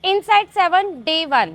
Inside 7 day 1।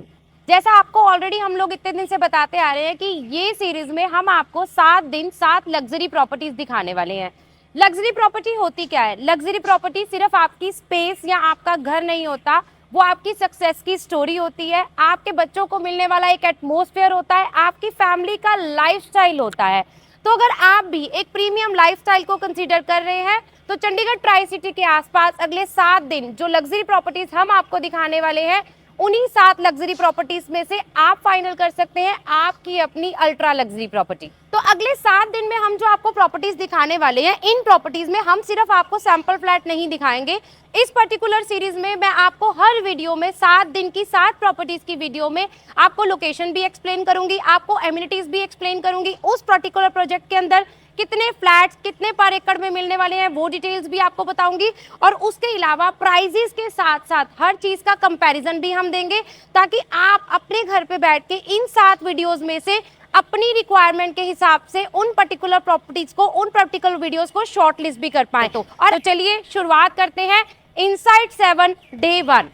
जैसा आपको already हम लोग इतने दिन से बताते आ रहे हैं कि ये सीरीज में हम आपको 7 दिन 7 लग्जरी प्रॉपर्टीज दिखाने वाले हैं। लग्जरी प्रॉपर्टी होती क्या है? लग्जरी प्रॉपर्टी सिर्फ आपकी स्पेस या आपका घर नहीं होता, वो आपकी सक्सेस की स्टोरी होती है, आपके बच्चों को मिलने वाला एक एटमॉस्फेयर होता है, आपकी फैमिली का लाइफस्टाइल होता है। तो अगर आप भी एक प्रीमियम लाइफस्टाइल को कंसीडर कर रहे हैं तो चंडीगढ़ ट्राई सिटी के आसपास अगले 7 दिन जो लग्जरी प्रॉपर्टीज हम आपको दिखाने वाले हैं, उन्हीं 7 लग्जरी प्रॉपर्टीज में से आप फाइनल कर सकते हैं आपकी अपनी अल्ट्रा लग्जरी प्रॉपर्टी। तो अगले 7 दिन में हम जो आपको प्रॉपर्टीज दिखाने वाले हैं, इन प्रॉपर्टीज में हम सिर्फ आपको सैंपल फ्लैट नहीं दिखाएंगे। इस पर्टिकुलर सीरीज में मैं आपको हर वीडियो में 7 दिन की 7 प्रॉपर्टीज की वीडियो में आपको लोकेशन भी एक्सप्लेन करूंगी, आपको एमिनिटीज भी एक्सप्लेन करूंगी, उस पर्टिकुलर प्रोजेक्ट के अंदर कितने फ्लैट्स कितने पर एकड़ में मिलने वाले हैं वो डिटेल्स भी आपको बताऊंगी, और उसके अलावा प्राइजेस के साथ साथ हर चीज का कंपैरिजन भी हम देंगे, ताकि आप अपने घर पे बैठ के इन 7 वीडियोस में से अपनी रिक्वायरमेंट के हिसाब से उन पर्टिकुलर प्रॉपर्टीज को, उन पर्टिकुलर वीडियोस को शॉर्ट लिस्ट भी कर पाए। तो चलिए शुरुआत करते हैं इनसाइड 7 डे 1।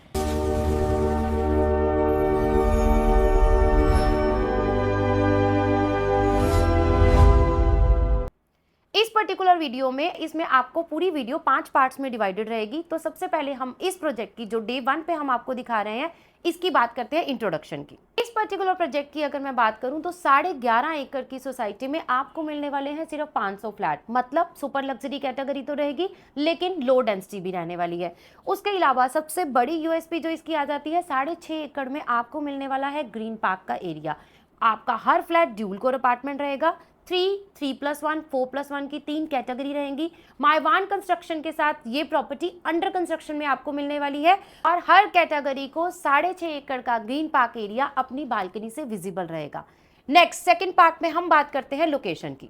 इस पर्टिकुलर वीडियो में इसमें आपको पूरी वीडियो 5 पार्ट्स में डिवाइडेड रहेगी। तो सबसे पहले हम इस प्रोजेक्ट की जो डे 1 पे हम आपको दिखा रहे हैं, इसकी बात करते हैं इंट्रोडक्शन की। इस पर्टिकुलर प्रोजेक्ट की अगर मैं बात करूं तो 11.5 एकड़ की सोसाइटी में आपको मिलने वाले हैं सिर्फ 500 फ्लैट। मतलब सुपर लग्जरी कैटेगरी तो रहेगी लेकिन लो डेंसिटी भी रहने वाली है। उसके अलावा सबसे बड़ी यूएसपी जो इसकी आ जाती है, 6.5 एकड़ में आपको मिलने वाला है ग्रीन पार्क का एरिया। आपका हर फ्लैट ड्यूल कोर अपार्टमेंट रहेगा। 3+1, 4+1 की 3 कैटेगरी रहेंगी। मायवान कंस्ट्रक्शन के साथ ये प्रॉपर्टी अंडर कंस्ट्रक्शन में आपको मिलने वाली है, और हर कैटेगरी को 6.5 एकड़ का ग्रीन पार्क एरिया अपनी बालकनी से विजिबल रहेगा। नेक्स्ट सेकंड पार्ट में हम बात करते हैं लोकेशन की।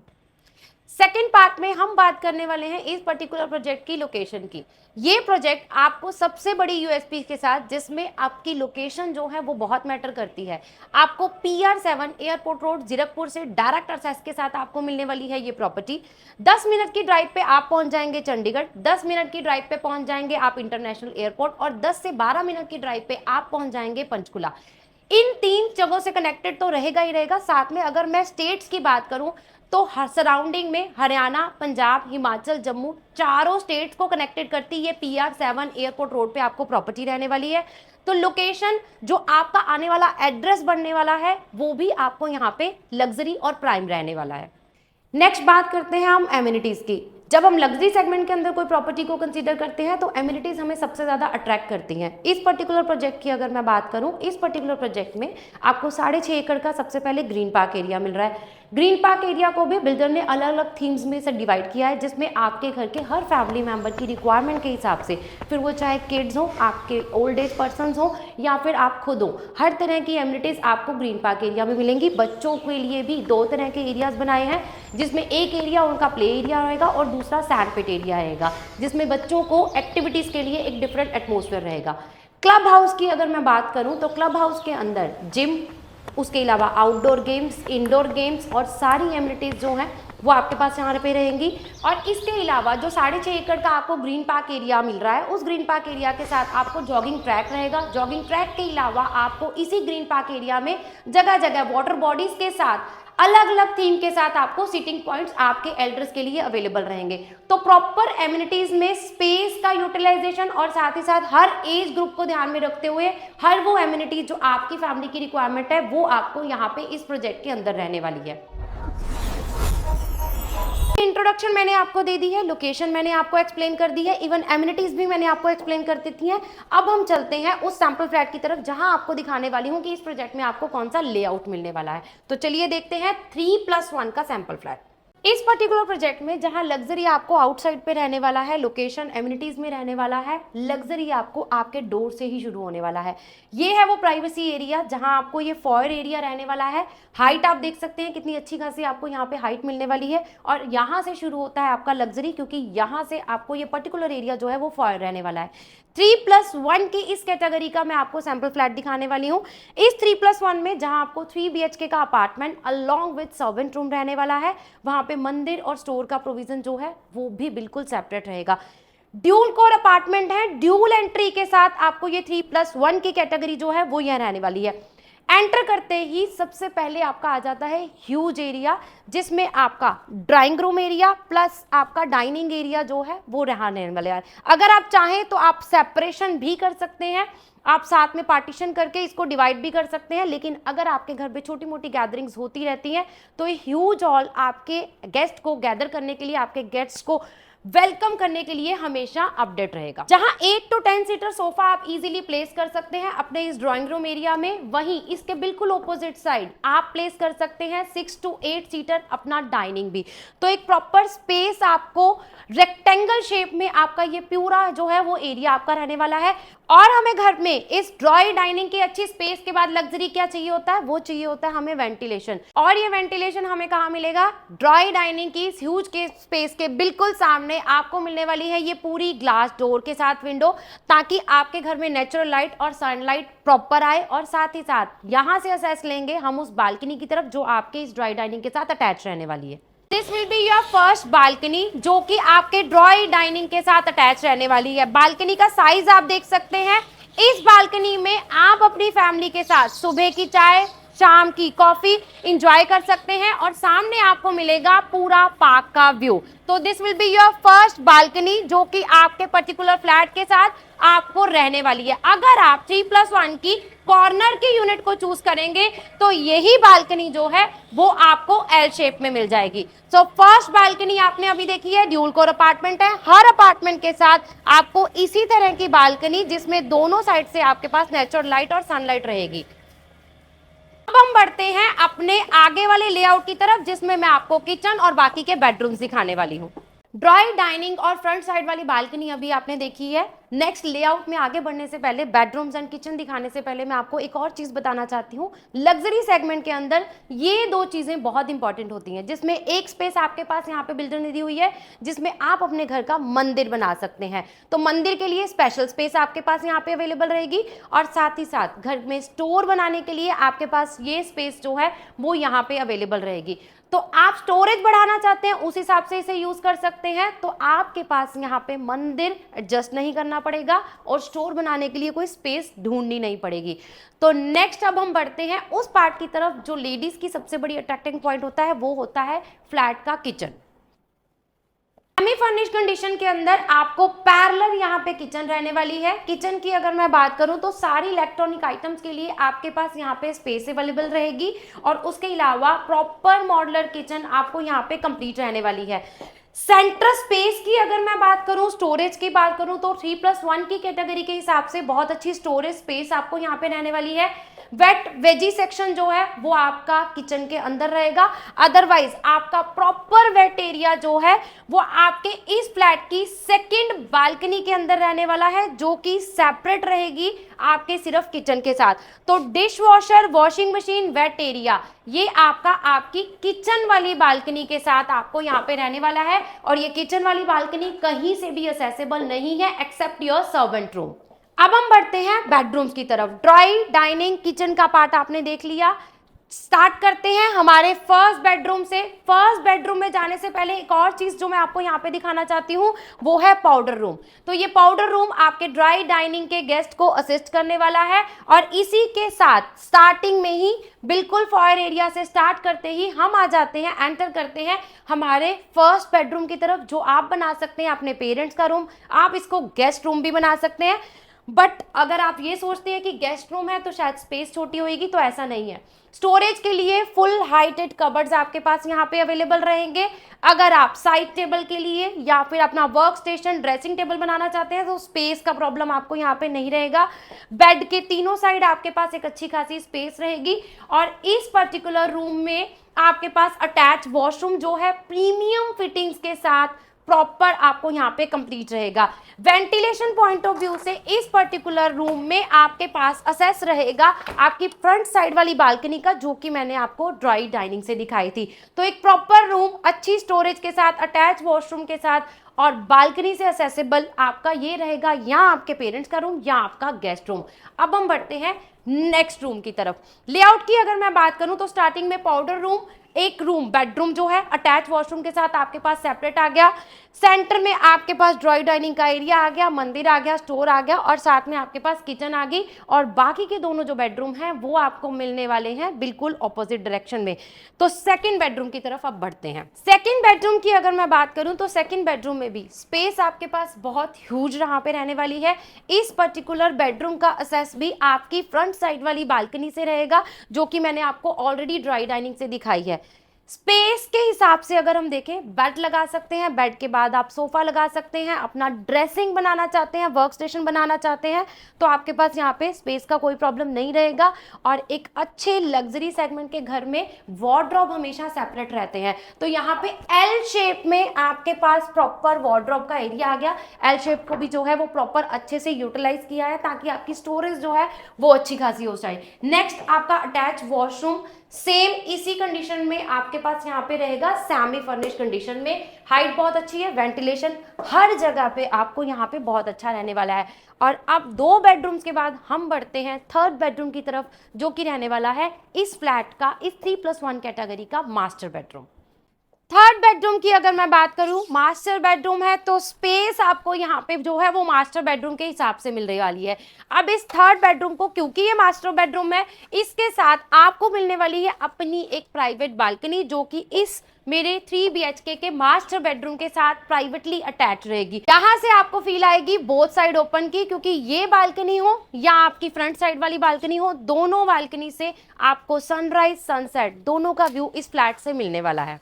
सेकेंड पार्ट में हम बात करने वाले हैं इस पर्टिकुलर प्रोजेक्ट की लोकेशन की। ये प्रोजेक्ट आपको सबसे बड़ी यूएसपी के साथ, जिसमें आपकी लोकेशन जो है वो बहुत मैटर करती है। आपको PR7 एयरपोर्ट रोड जीरकपुर से डायरेक्ट एक्सेस के साथ आपको मिलने वाली है ये प्रॉपर्टी। 10 मिनट की ड्राइव पे आप पहुंच जाएंगे चंडीगढ़, 10 मिनट की ड्राइव पे पहुंच जाएंगे आप इंटरनेशनल एयरपोर्ट, और 10 से 12 मिनट की ड्राइव पे आप पहुंच जाएंगे पंचकुला। इन 3 जगहों से कनेक्टेड तो रहेगा ही रहेगा। साथ में अगर मैं स्टेट्स की बात करूं तो सराउंडिंग में हरियाणा, पंजाब, हिमाचल, जम्मू, चारों स्टेट्स को कनेक्टेड करती ये PR7 एयरपोर्ट रोड पे आपको प्रॉपर्टी रहने वाली है। तो लोकेशन जो आपका आने वाला एड्रेस बनने वाला है वो भी आपको यहाँ पे लग्जरी और प्राइम रहने वाला है। नेक्स्ट बात करते हैं हम एमिनिटीज की। जब हम लग्जरी सेगमेंट के अंदर कोई प्रॉपर्टी को कंसीडर करते हैं तो एमिनिटीज हमें सबसे ज्यादा अट्रैक्ट करती हैं। इस पर्टिकुलर प्रोजेक्ट की अगर मैं बात करूं, इस पर्टिकुलर प्रोजेक्ट में आपको 6.5 एकड़ का सबसे पहले ग्रीन पार्क एरिया मिल रहा है। ग्रीन पार्क एरिया को भी बिल्डर ने अलग अलग थीम्स में से डिवाइड किया है, जिसमें आपके घर के हर फैमिली मेंबर की रिक्वायरमेंट के हिसाब से, फिर वो चाहे किड्स हो, आपके ओल्ड एज पर्सन हो, या फिर आप खुद हो, हर तरह की एमिनिटीज आपको ग्रीन पार्क एरिया में मिलेंगी। बच्चों के लिए भी 2 तरह के एरियाज बनाए हैं, जिसमें एक एरिया उनका प्ले एरिया रहेगा और दूसरा सैंड पिट एरिया रहेगा, जिसमें बच्चों को एक्टिविटीज के लिए एक डिफरेंट एटमॉस्फेयर रहेगा। क्लब हाउस की अगर मैं बात करूं तो क्लब हाउस के अंदर जिम, उसके अलावा आउटडोर गेम्स, इंडोर गेम्स और सारी एमिनिटीज जो हैं वो आपके पास यहाँ पे रहेंगी। और इसके अलावा जो 6.5 एकड़ का आपको ग्रीन पार्क एरिया मिल रहा है, उस ग्रीन पार्क एरिया के साथ आपको जॉगिंग ट्रैक रहेगा। जॉगिंग ट्रैक के अलावा आपको इसी ग्रीन पार्क एरिया में जगह जगह वाटर बॉडीज के साथ अलग अलग थीम के साथ आपको सिटिंग पॉइंट्स आपके एल्डर्स के लिए अवेलेबल रहेंगे। तो प्रॉपर एमिनिटीज में स्पेस का यूटिलाइजेशन और साथ ही साथ हर एज ग्रुप को ध्यान में रखते हुए हर वो एमिनिटीज जो आपकी फैमिली की रिक्वायरमेंट है वो आपको यहाँ पे इस प्रोजेक्ट के अंदर रहने वाली है। इंट्रोडक्शन मैंने आपको दे दी है, लोकेशन मैंने आपको एक्सप्लेन कर दी है, इवन एमिनिटीज भी मैंने आपको एक्सप्लेन कर दी है। अब हम चलते हैं उस सैंपल फ्लैट की तरफ जहां आपको दिखाने वाली हूं कि इस प्रोजेक्ट में आपको कौन सा लेआउट मिलने वाला है। तो चलिए देखते हैं 3+1 का सैंपल फ्लैट। इस पर्टिकुलर प्रोजेक्ट में जहां लग्जरी आपको आउटसाइड पे रहने वाला है, लोकेशन एमिनिटीज में रहने वाला है, लग्जरी आपको आपके डोर से ही शुरू होने वाला है। ये है वो प्राइवेसी एरिया जहां आपको ये फॉयर एरिया रहने वाला है। हाइट आप देख सकते हैं कितनी अच्छी खासी आपको यहाँ पे हाइट मिलने वाली है, और यहाँ से शुरू होता है आपका लग्जरी, क्योंकि यहाँ से आपको ये पर्टिकुलर एरिया जो है वो फॉयर रहने वाला है। 3+1 की इस कैटेगरी का मैं आपको सैंपल फ्लैट दिखाने वाली हूँ। इस 3+1 में जहां आपको 3 BHK का apartment along with servant room रहने वाला है, वहां पे मंदिर और स्टोर का प्रोविजन जो है वो भी बिल्कुल सेपरेट रहेगा। ड्यूल कोर अपार्टमेंट है, ड्यूल एंट्री के साथ आपको ये 3+1 की कैटेगरी जो है वो यह रहने वाली है। एंटर करते ही सबसे पहले आपका आ जाता है ह्यूज एरिया, जिसमें आपका ड्राइंग रूम एरिया प्लस आपका डाइनिंग एरिया जो है वो रहने वाले हैं। अगर आप चाहें तो आप सेपरेशन भी कर सकते हैं, आप साथ में पार्टीशन करके इसको डिवाइड भी कर सकते हैं, लेकिन अगर आपके घर पे छोटी मोटी गैदरिंग्स होती रहती हैं तो ये ह्यूज हॉल आपके गेस्ट को गैदर करने के लिए, आपके गेस्ट को वेलकम करने के लिए हमेशा अपडेट रहेगा। जहां 8 to 10 सीटर सोफा आप इजीली प्लेस कर सकते हैं अपने इस ड्राइंग रूम एरिया में, वहीं इसके बिल्कुल ऑपोजिट साइड आप प्लेस कर सकते हैं 6 to 8 सीटर अपना डाइनिंग भी। तो एक प्रॉपर स्पेस आपको रेक्टेंगल शेप में आपका ये पूरा जो है वो एरिया आपका रहने वाला है। और हमें घर में इस ड्रॉय डाइनिंग की अच्छी स्पेस के बाद लग्जरी क्या चाहिए होता है, वो चाहिए होता है हमें वेंटिलेशन। और ये वेंटिलेशन हमें कहाँ मिलेगा, ड्रॉय डाइनिंग की इस ह्यूज के स्पेस के बिल्कुल सामने आपको मिलने वाली है ये पूरी ग्लास डोर के साथ विंडो, ताकि आपके घर में नेचुरल लाइट और सनलाइट प्रॉपर आए। और साथ ही साथ यहां से असेस लेंगे हम उस बालकनी की तरफ जो आपके इस ड्रॉय डाइनिंग के साथ अटैच रहने वाली है। This will be your first balcony, जो कि आपके ड्रॉय डाइनिंग के साथ अटैच रहने वाली है। बालकनी का साइज आप देख सकते हैं। इस बालकनी में आप अपनी फैमिली के साथ सुबह की चाय, शाम की कॉफी इंजॉय कर सकते हैं और सामने आपको मिलेगा पूरा पार्क का व्यू। तो this will be your first balcony, जो कि आपके पर्टिकुलर फ्लैट के साथ आपको रहने वाली है। अगर आप 3+1 की कॉर्नर की यूनिट को चूज करेंगे तो यही बालकनी जो है वो आपको एल शेप में मिल जाएगी। सो फर्स्ट बालकनी आपने अभी देखी है, ड्यूल कोर अपार्टमेंट है। हर अपार्टमेंट के साथ आपको इसी तरह की बालकनी, जिसमें दोनों साइड से आपके पास नेचुरल लाइट और सनलाइट रहेगी। अब हम बढ़ते हैं अपने आगे वाले लेआउट की तरफ, जिसमें मैं आपको किचन और बाकी के बेडरूम्स दिखाने वाली हूँ। ड्रॉय डाइनिंग और फ्रंट साइड वाली बालकनी अभी आपने देखी है। नेक्स्ट लेआउट में आगे बढ़ने से पहले, बेडरूम्स एंड किचन दिखाने से पहले मैं आपको एक और चीज बताना चाहती हूँ। लग्जरी सेगमेंट के अंदर ये दो चीजें बहुत इंपॉर्टेंट होती हैं, जिसमें एक स्पेस आपके पास यहाँ पे बिल्डर ने दी हुई है, जिसमें आप अपने घर का मंदिर बना सकते हैं। तो मंदिर के लिए स्पेशल स्पेस आपके पास यहाँ पे अवेलेबल रहेगी, और साथ ही साथ घर में स्टोर बनाने के लिए आपके पास ये स्पेस जो है वो यहाँ पे अवेलेबल रहेगी। तो आप स्टोरेज बढ़ाना चाहते हैं, उस हिसाब से इसे यूज कर सकते हैं। तो आपके पास यहाँ पे मंदिर एडजस्ट नहीं करना पड़ेगा और स्टोर बनाने के लिए कोई स्पेस ढूंढनी नहीं पड़ेगी। तो नेक्स्ट अब हम बढ़ते हैं उस पार्ट की तरफ जो लेडीज की सबसे बड़ी अट्रैक्टिंग पॉइंट होता है, वो होता है फ्लैट का किचन। सेमी फर्निश्ड कंडीशन के अंदर आपको पैरेलल यहाँ पे किचन रहने वाली है। किचन की अगर मैं बात करूं तो सारी इलेक्ट्रॉनिक आइटम्स के लिए आपके पास यहाँ पे स्पेस अवेलेबल रहेगी, और उसके अलावा प्रॉपर मॉड्यूलर किचन आपको यहाँ पे कंप्लीट रहने वाली है। सेंटर स्पेस की अगर मैं बात करूं, स्टोरेज की बात करूं, तो 3+1 की कैटेगरी के हिसाब से बहुत अच्छी स्टोरेज स्पेस आपको यहाँ पे रहने वाली है। वेट वेजी सेक्शन जो है वो आपका किचन के अंदर रहेगा। अदरवाइज आपका प्रॉपर वेट एरिया जो है वो आपके इस फ्लैट की सेकंड बालकनी के अंदर रहने वाला है, जो कि सेपरेट रहेगी आपके सिर्फ किचन के साथ। तो dish washer, washing machine, wait area, ये आपका आपकी किचन वाली बालकनी के साथ आपको यहाँ पे रहने वाला है। और ये किचन वाली बालकनी कहीं से भी एक्सेसिबल नहीं है एक्सेप्ट योर सर्वेंट रूम। अब हम बढ़ते हैं बेडरूम्स की तरफ। ड्रॉय डाइनिंग किचन का पार्ट आपने देख लिया। स्टार्ट करते हैं हमारे फर्स्ट बेडरूम से। फर्स्ट बेडरूम में जाने से पहले एक और चीज जो मैं आपको यहाँ पे दिखाना चाहती हूँ वो है पाउडर रूम। तो ये पाउडर रूम आपके ड्राई डाइनिंग के गेस्ट को असिस्ट करने वाला है, और इसी के साथ स्टार्टिंग में ही बिल्कुल फॉयर एरिया से स्टार्ट करते ही हम आ जाते हैं, एंटर करते हैं हमारे फर्स्ट बेडरूम की तरफ, जो आप बना सकते हैं अपने पेरेंट्स का रूम। आप इसको गेस्ट रूम भी बना सकते हैं, बट अगर आप ये सोचते हैं कि गेस्ट रूम है तो शायद स्पेस छोटी होगी, तो ऐसा नहीं है। स्टोरेज के लिए फुल हाइटेड कबर्ड्स आपके पास यहाँ पे अवेलेबल रहेंगे। अगर आप साइड टेबल के लिए या फिर अपना वर्क स्टेशन, ड्रेसिंग टेबल बनाना चाहते हैं तो स्पेस का प्रॉब्लम आपको यहाँ पे नहीं रहेगा। बेड के तीनों साइड आपके पास एक अच्छी खासी स्पेस रहेगी, और इस पर्टिकुलर रूम में आपके पास अटैच वॉशरूम जो है प्रीमियम फिटिंग्स के साथ प्रॉपर आपको यहाँ पे कंप्लीट रहेगा। वेंटिलेशन पॉइंट ऑफ व्यू से इस पर्टिकुलर रूम में आपके पास असेस रहेगा आपकी फ्रंट साइड वाली बालकनी का, जो कि मैंने आपको ड्राई डाइनिंग से दिखाई थी। तो एक प्रॉपर रूम अच्छी स्टोरेज के साथ, अटैच वॉशरूम के साथ, और बालकनी से असेसेबल आपका ये रहेगा, या आपके पेरेंट्स का रूम या आपका गेस्ट रूम। अब हम बढ़ते हैं नेक्स्ट रूम की तरफ। लेआउट की अगर मैं बात करूं तो स्टार्टिंग में पाउडर रूम, एक रूम बेडरूम जो है अटैच वॉशरूम के साथ आपके पास सेपरेट आ गया। सेंटर में आपके पास ड्रॉइंग डाइनिंग का एरिया आ गया, मंदिर आ गया, स्टोर आ गया और साथ में आपके पास किचन आ गई। और बाकी के दोनों जो बेडरूम हैं वो आपको मिलने वाले हैं बिल्कुल ऑपोजिट डायरेक्शन में। तो सेकंड बेडरूम की तरफ अब बढ़ते हैं। सेकंड बेडरूम की अगर मैं बात करूं तो सेकंड बेडरूम में भी स्पेस आपके पास बहुत ह्यूज यहाँ पे रहने वाली है। इस पर्टिकुलर बेडरूम का एक्सेस भी आपकी फ्रंट साइड वाली बालकनी से रहेगा, जो कि मैंने आपको ऑलरेडी ड्राई डाइनिंग से दिखाई है। स्पेस के हिसाब से अगर हम देखें, बेड लगा सकते हैं, बेड के बाद आप सोफा लगा सकते हैं, अपना ड्रेसिंग बनाना चाहते हैं, वर्क स्टेशन बनाना चाहते हैं तो आपके पास यहाँ पे स्पेस का कोई प्रॉब्लम नहीं रहेगा। और एक अच्छे लग्जरी सेगमेंट के घर में वार्डरोब हमेशा सेपरेट रहते हैं, तो यहाँ पे एल शेप में आपके पास प्रॉपर वार्डरोब का एरिया आ गया। एल शेप को भी जो है वो प्रॉपर अच्छे से यूटिलाइज किया है ताकि आपकी स्टोरेज जो है वो अच्छी खासी हो जाए। नेक्स्ट आपका अटैच वॉशरूम सेम इसी कंडीशन में आपके पास यहाँ पे रहेगा, सेमी फर्निश कंडीशन में। हाइट बहुत अच्छी है, वेंटिलेशन हर जगह पे आपको यहाँ पे बहुत अच्छा रहने वाला है। और अब 2 बेडरूम्स के बाद हम बढ़ते हैं थर्ड बेडरूम की तरफ, जो कि रहने वाला है इस फ्लैट का, इस 3+1 कैटेगरी का मास्टर बेडरूम। थर्ड बेडरूम की अगर मैं बात करूं, मास्टर बेडरूम है तो स्पेस आपको यहाँ पे जो है वो मास्टर बेडरूम के हिसाब से मिल रही वाली है। अब इस थर्ड बेडरूम को, क्योंकि ये मास्टर बेडरूम है, इसके साथ आपको मिलने वाली है अपनी एक प्राइवेट बालकनी, जो कि इस मेरे 3 BHK के मास्टर बेडरूम के साथ प्राइवेटली अटैच रहेगी। यहाँ से आपको फील आएगी बोथ साइड ओपन की, क्योंकि ये बालकनी हो या आपकी फ्रंट साइड वाली बालकनी हो, दोनों बालकनी से आपको सनराइज सनसेट दोनों का व्यू इस फ्लैट से मिलने वाला है।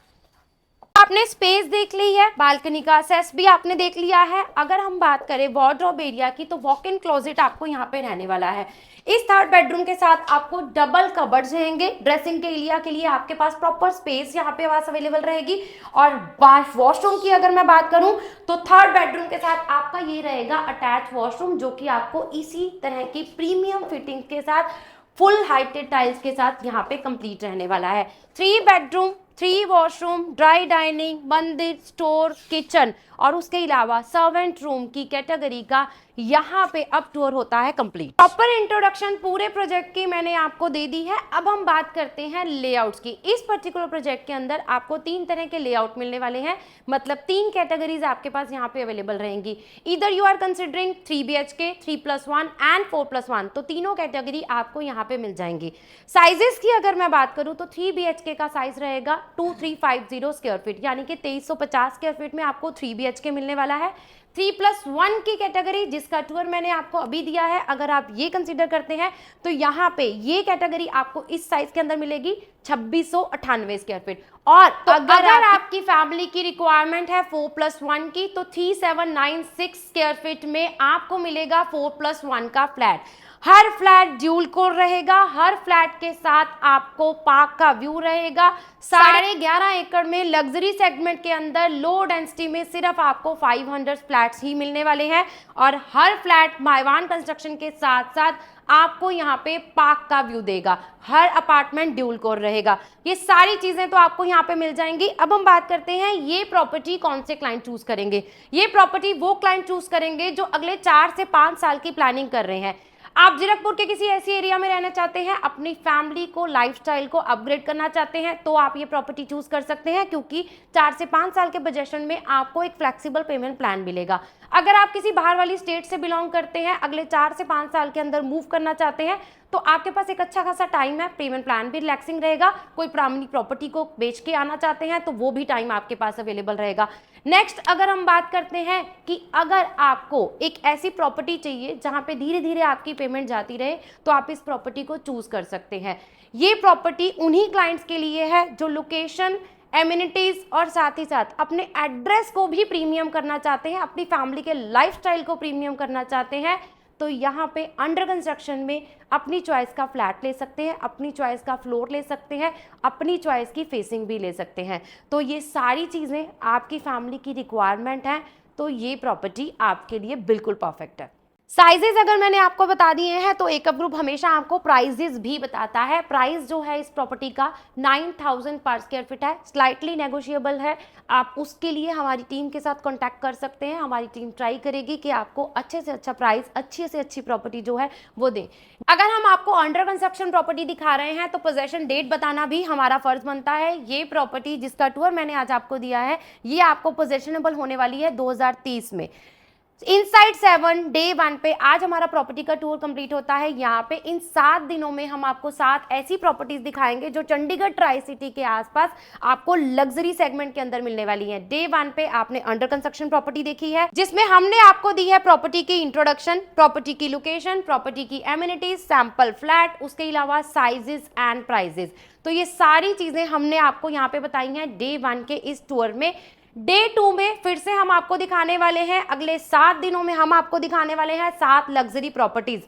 आपने स्पेस देख ली है, बालकनी का एक्सेस भी आपने देख लिया है। अगर हम बात करें वार्डरोब एरिया की, तो वॉक इन क्लोजेट आपको यहाँ पे रहने वाला है। इस थर्ड बेडरूम के साथ आपको डबल कबर्ड्स रहेंगे। ड्रेसिंग के एरिया के लिए आपके पास प्रॉपर स्पेस यहाँ पे पास अवेलेबल रहेगी। और वॉशरूम की अगर मैं बात करूं तो थर्ड बेडरूम के साथ आपका ये रहेगा अटैच वॉशरूम, जो कि आपको इसी तरह की प्रीमियम फिटिंग के साथ फुल हाइटेड टाइल्स के साथ यहाँ पे कंप्लीट रहने वाला है। 3 बेडरूम, 3 वॉशरूम, ड्राई डाइनिंग, मंदिर, स्टोर, किचन और उसके अलावा सर्वेंट रूम की कैटेगरी का यहाँ पे अब टूर होता है कंप्लीट। प्रॉपर इंट्रोडक्शन पूरे प्रोजेक्ट की मैंने आपको दे दी है। अब हम बात करते हैं लेआउट्स की। इस पर्टिकुलर प्रोजेक्ट के अंदर आपको 3 तरह के लेआउट मिलने वाले हैं, मतलब 3 कैटेगरीज आपके पास यहाँ पे अवेलेबल रहेंगी। इधर you are considering 3 BHK, 3+1 and 4+1, तो तीनों कैटेगरी आपको यहाँ पे मिल जाएंगी। साइजेस की अगर मैं बात करूँ तो 3 BHK का साइज रहेगा 2350 स्क्वायर फीट, यानी कि 2350 स्क्वायर फीट में आपको 3 BHK मिलने वाला है। 3+1 की कैटेगरी जिसका टूर मैंने आपको अभी दिया है, अगर आप ये कंसीडर करते हैं तो यहाँ पे ये कैटेगरी आपको इस साइज के अंदर मिलेगी 2698 स्क्वायर फीट। और तो अगर आपकी फैमिली की रिक्वायरमेंट है 4+1 की, तो 3796 स्क्वायर फीट में आपको मिलेगा 4+1 का फ्लैट। हर फ्लैट ड्यूल कोर रहेगा, हर फ्लैट के साथ आपको पार्क का व्यू रहेगा। 11.5 एकड़ में लग्जरी सेगमेंट के अंदर लो डेंसिटी में सिर्फ आपको 500 फ्लैट्स ही मिलने वाले हैं। और हर फ्लैट माइवान कंस्ट्रक्शन के साथ साथ आपको यहाँ पे पार्क का व्यू देगा। हर अपार्टमेंट ड्यूल कोर रहेगा। ये सारी चीजें तो आपको यहाँ पे मिल जाएंगी। अब हम बात करते हैं ये प्रॉपर्टी कौन से क्लाइंट चूज करेंगे। ये प्रॉपर्टी वो क्लाइंट चूज करेंगे जो अगले 4 से 5 साल की प्लानिंग कर रहे हैं। आप जीरकपुर के किसी ऐसी एरिया में रहना चाहते हैं, अपनी फैमिली को, लाइफस्टाइल को अपग्रेड करना चाहते हैं, तो आप ये प्रॉपर्टी चूज कर सकते हैं, क्योंकि 4 से 5 साल के बजेशन में आपको एक फ्लेक्सिबल पेमेंट प्लान मिलेगा। अगर आप किसी बाहर वाली स्टेट से बिलोंग करते हैं, अगले 4 से 5 साल के अंदर मूव करना चाहते हैं, तो आपके पास एक अच्छा खासा टाइम है, पेमेंट प्लान भी रिलैक्सिंग रहेगा। कोई पुरानी प्रॉपर्टी को बेच के आना चाहते हैं तो वो भी टाइम आपके पास अवेलेबल रहेगा। नेक्स्ट अगर हम बात करते हैं कि अगर आपको एक ऐसी प्रॉपर्टी चाहिए जहां पे धीरे धीरे आपकी पेमेंट जाती रहे, तो आप इस प्रॉपर्टी को चूज कर सकते हैं। ये प्रॉपर्टी उन्हीं क्लाइंट्स के लिए है जो लोकेशन, एमिनिटीज और साथ ही साथ अपने एड्रेस को भी प्रीमियम करना चाहते हैं, अपनी फैमिली के लाइफस्टाइल को प्रीमियम करना चाहते हैं। तो यहाँ पे अंडर कंस्ट्रक्शन में अपनी चॉइस का फ्लैट ले सकते हैं, अपनी चॉइस का फ्लोर ले सकते हैं, अपनी चॉइस की फेसिंग भी ले सकते हैं। तो ये सारी चीज़ें आपकी फैमिली की रिक्वायरमेंट हैं, तो ये प्रॉपर्टी आपके लिए बिल्कुल परफेक्ट है। साइजेस अगर मैंने आपको बता दिए हैं तो एकअप ग्रुप हमेशा आपको प्राइजेस भी बताता है। प्राइस जो है इस प्रॉपर्टी का 9000 पर स्क्वायर फीट है, स्लाइटली नेगोशिएबल है। आप उसके लिए हमारी टीम के साथ कांटेक्ट कर सकते हैं। हमारी टीम ट्राई करेगी कि आपको अच्छे से अच्छा प्राइस, अच्छी से अच्छी प्रॉपर्टी जो है वो दें। अगर हम आपको अंडर कंस्ट्रक्शन प्रॉपर्टी दिखा रहे हैं तो पोजेशन डेट बताना भी हमारा फर्ज बनता है। ये प्रॉपर्टी जिसका टूर मैंने आज आपको दिया है, ये आपको पोजेशनेबल होने वाली है 2030 में। इनसाइड 7 डे 1 पे आज हमारा प्रॉपर्टी का टूर कंप्लीट होता है। यहाँ पे इन 7 दिनों में हम आपको 7 ऐसी प्रॉपर्टीज दिखाएंगे जो चंडीगढ़ ट्राई सिटी के आसपास आपको लग्जरी सेगमेंट के अंदर मिलने वाली है। डे 1 पे आपने अंडर कंस्ट्रक्शन प्रॉपर्टी देखी है, जिसमें हमने आपको दी है प्रॉपर्टी की इंट्रोडक्शन, प्रॉपर्टी की लोकेशन, प्रॉपर्टी की एमिनिटीज, सैंपल फ्लैट, उसके अलावा साइजेस एंड प्राइजेस। तो ये सारी चीजें हमने आपको यहाँ पे बताई हैं डे 1 के इस टूर में। डे 2 में फिर से हम आपको दिखाने वाले हैं, अगले 7 दिनों में हम आपको दिखाने वाले हैं 7 लग्जरी प्रॉपर्टीज।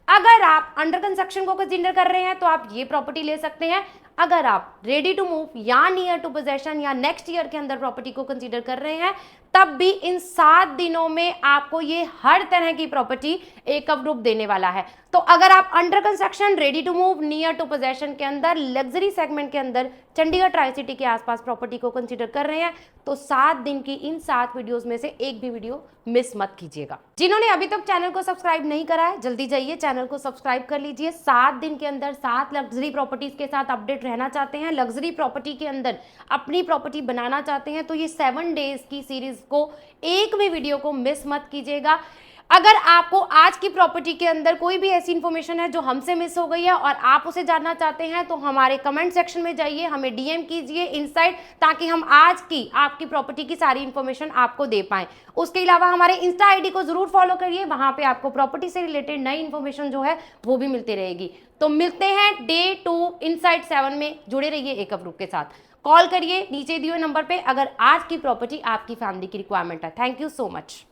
अगर आप अंडर कंस्ट्रक्शन को कंसीडर कर रहे हैं तो आप ये प्रॉपर्टी ले सकते हैं। अगर आप रेडी टू मूव या नियर टू पोजेशन या नेक्स्ट ईयर के अंदर प्रॉपर्टी को कंसीडर कर रहे हैं, तब भी इन 7 दिनों में आपको ये हर तरह की प्रॉपर्टी एकअप ग्रुप देने वाला है। तो अगर आप under construction, ready to move, near to possession के अंदर, लग्जरी सेगमेंट के अंदर चंडीगढ़ ट्राई सिटी के आसपास प्रॉपर्टी को कंसीडर कर रहे हैं तो 7 दिन की इन 7 वीडियोस में से एक भी वीडियो मिस मत कीजिएगा। जिन्होंने अभी तक चैनल को सब्सक्राइब नहीं करा है, जल्दी जाइए चैनल को सब्सक्राइब कर लीजिए। 7 दिन के अंदर 7 लग्जरी प्रॉपर्टीज के साथ अपडेट रहना चाहते हैं, लग्जरी प्रॉपर्टी के अंदर अपनी प्रॉपर्टी बनाना चाहते हैं, तो ये 7 डेज की सीरीज को एक भी वीडियो को मिस मत कीजिएगा। अगर आपको आज की प्रॉपर्टी के अंदर कोई भी ऐसी इंफॉर्मेशन है जो हमसे मिस हो गई है और आप उसे जानना चाहते हैं तो हमारे कमेंट सेक्शन में जाइए, हमें डीएम कीजिए इनसाइड, ताकि हम आज की आपकी प्रॉपर्टी की सारी इंफॉर्मेशन आपको दे पाएं। उसके अलावा हमारे इंस्टा आईडी को जरूर फॉलो करिए, वहां पे आपको प्रॉपर्टी से रिलेटेड नई इंफॉर्मेशन जो है वो भी मिलती रहेगी। तो मिलते हैं डे 2 इनसाइड 7 में। जुड़े रहिए एकअप ग्रुप के साथ। कॉल करिए नीचे दिए नंबर पे अगर आज की प्रॉपर्टी आपकी फैमिली की रिक्वायरमेंट है। Thank you so much.